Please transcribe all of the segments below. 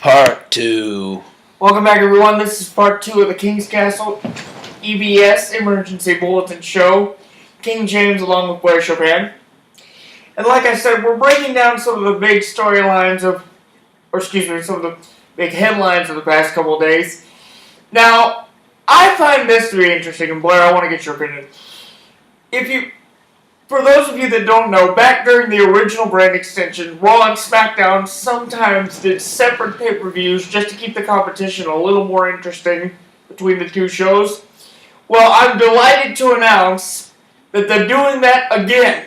Part 2. Welcome back, everyone. This is part 2 of the King's Castle EBS Emergency Bulletin Show. King James along with Blair Chopin. And like I said, we're breaking down some of the big storylines some of the big headlines of the past couple of days. Now, I find this to be interesting, and Blair, I want to get your opinion. For those of you that don't know, back during the original brand extension, Raw and SmackDown sometimes did separate pay-per-views just to keep the competition a little more interesting between the two shows. Well, I'm delighted to announce that they're doing that again.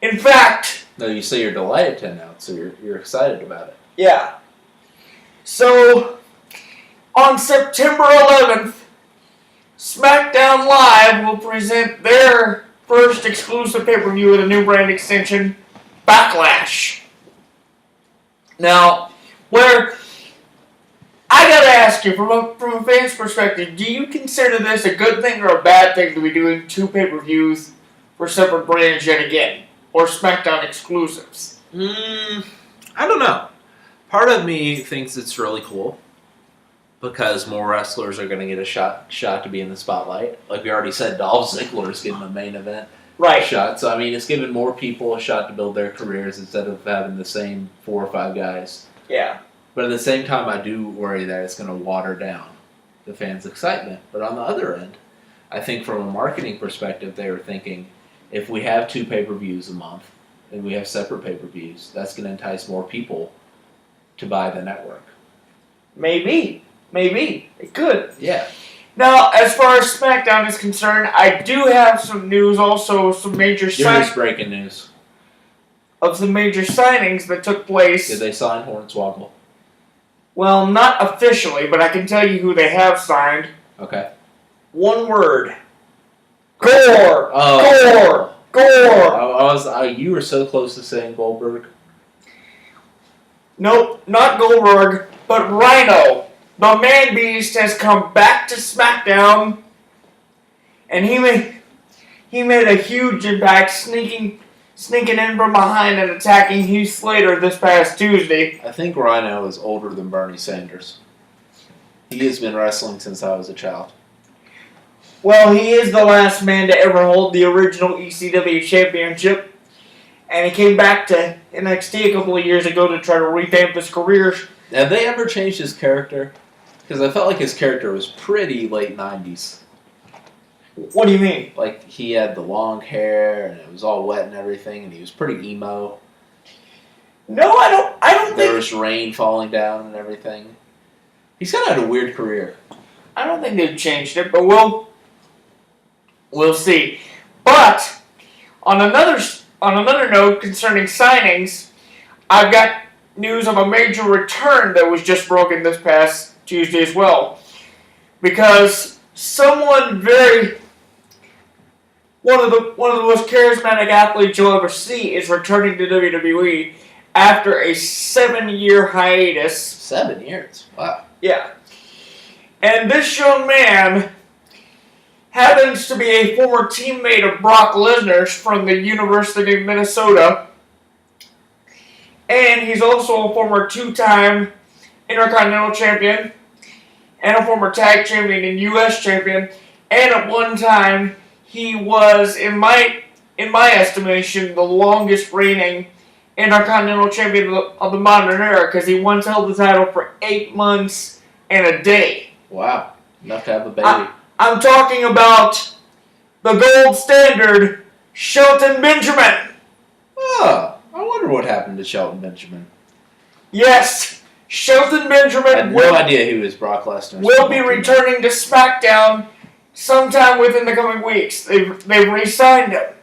In fact... No, you say you're delighted to announce, so you're excited about it. Yeah. So, on September 11th, SmackDown Live will present their first exclusive pay-per-view with a new brand extension, Backlash. Now, Blair, I gotta ask you, from a fan's perspective, do you consider this a good thing or a bad thing to be doing two pay-per-views for separate brands yet again? Or SmackDown exclusives? I don't know. Part of me thinks it's really cool because more wrestlers are going to get a shot to be in the spotlight. Like we already said, Dolph Ziggler is getting a main event shot. So, I mean, it's giving more people a shot to build their careers instead of having the same 4 or 5 guys. Yeah. But at the same time, I do worry that it's going to water down the fans' excitement. But on the other end, I think from a marketing perspective, they were thinking, if we have 2 pay-per-views a month and we have separate pay-per-views, that's going to entice more people to buy the network. Maybe. It could. Yeah. Now, as far as SmackDown is concerned, I do have some news, also some major Here's breaking news. Of some major signings that took place. Did they sign Hornswoggle? Well, not officially, but I can tell you who they have signed. Okay. One word. Gore! Oh. Gore! You were so close to saying Goldberg. Nope, not Goldberg, but Rhino. The Man Beast has come back to SmackDown, and he made a huge impact, sneaking in from behind and attacking Heath Slater this past Tuesday. I think Rhino is older than Bernie Sanders. He has been wrestling since I was a child. Well, he is the last man to ever hold the original ECW championship, and he came back to NXT a couple of years ago to try to revamp his career. Have they ever changed his character? Because I felt like his character was pretty late 90s. What do you mean? Like, he had the long hair, and it was all wet and everything, and he was pretty emo. No, I don't think... There was rain falling down and everything. He's kind of had a weird career. I don't think they've changed it, but we'll see. But, on another note concerning signings, I've got news of a major return that was just broken this past Tuesday as well. Because someone one of the most charismatic athletes you'll ever see is returning to WWE after a 7-year hiatus. 7 years? Wow. Yeah. And this young man happens to be a former teammate of Brock Lesnar's from the University of Minnesota. And he's also a former 2-time Intercontinental Champion and a former Tag Champion and U.S. Champion. And at one time, he was, in my estimation, the longest reigning Intercontinental Champion of the modern era, because he once held the title for 8 months and a day. Wow. Enough to have a baby. I'm talking about the gold standard, Shelton Benjamin. Oh, I wonder what happened to Shelton Benjamin. Yes, Shelton Benjamin. I had no idea he was Brock Lesnar. Will be returning to SmackDown sometime within the coming weeks. They've re-signed him.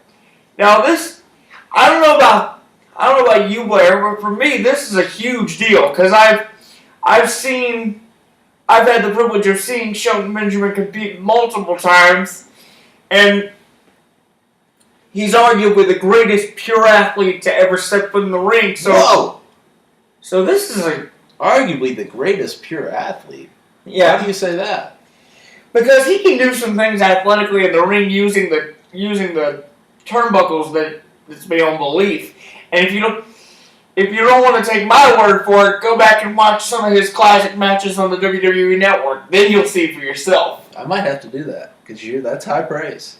Now this, I don't know about you, Blair, but for me this is a huge deal because I've had the privilege of seeing Shelton Benjamin compete multiple times, and he's arguably the greatest pure athlete to ever step foot in the ring. So this is arguably the greatest pure athlete. Yeah. Why do you say that? Because he can do some things athletically in the ring using the turnbuckles that's beyond belief. And if you if you don't want to take my word for it, go back and watch some of his classic matches on the WWE Network. Then you'll see for yourself. I might have to do that because that's high praise.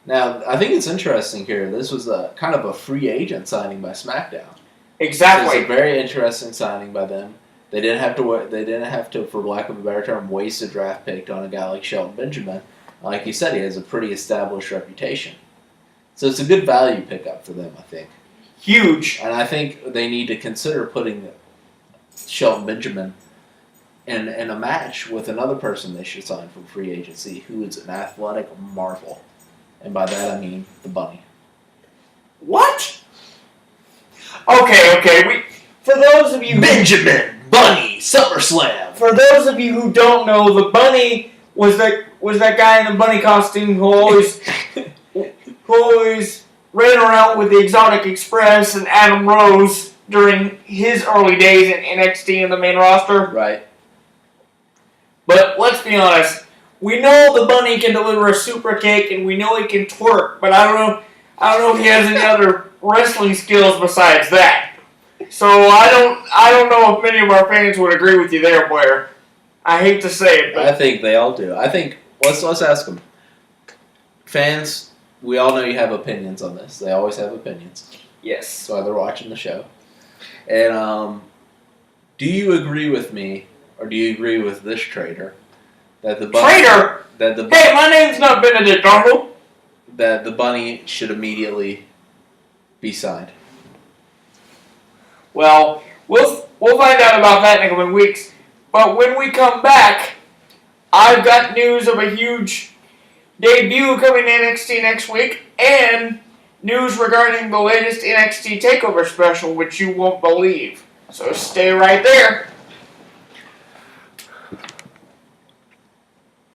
Now, I think it's interesting here. This was a kind of a free agent signing by SmackDown. Exactly. It's a very interesting signing by them. They didn't have to. They didn't have to, for lack of a better term, waste a draft pick on a guy like Shelton Benjamin. Like you said, he has a pretty established reputation. So it's a good value pickup for them, I think. Huge. And I think they need to consider putting Shelton Benjamin in a match with another person they should sign from free agency, who is an athletic marvel. And by that I mean the Bunny. What? Okay. For those of you Benjamin Bunny SummerSlam. For those of you who don't know, the Bunny was that guy in the bunny costume who always ran around with the Exotic Express and Adam Rose during his early days in NXT in the main roster. Right. But let's be honest, we know the Bunny can deliver a super kick and we know he can twerk, but I don't know if he has any other wrestling skills besides that. So I don't know if many of our fans would agree with you there, Blair. I hate to say it, but I think they all do. I think let's ask them. Fans, we all know you have opinions on this. They always have opinions. yes. That's why they're watching the show. And do you agree with me, or do you agree with this traitor that the Bunny, Traitor? Hey, my name's not Benedict Arnold. that the Bunny should immediately be signed? Well, we'll find out about that in a couple of weeks. But when we come back, I've got news of a huge debut coming to NXT next week, and news regarding the latest NXT TakeOver special, which you won't believe. So stay right there.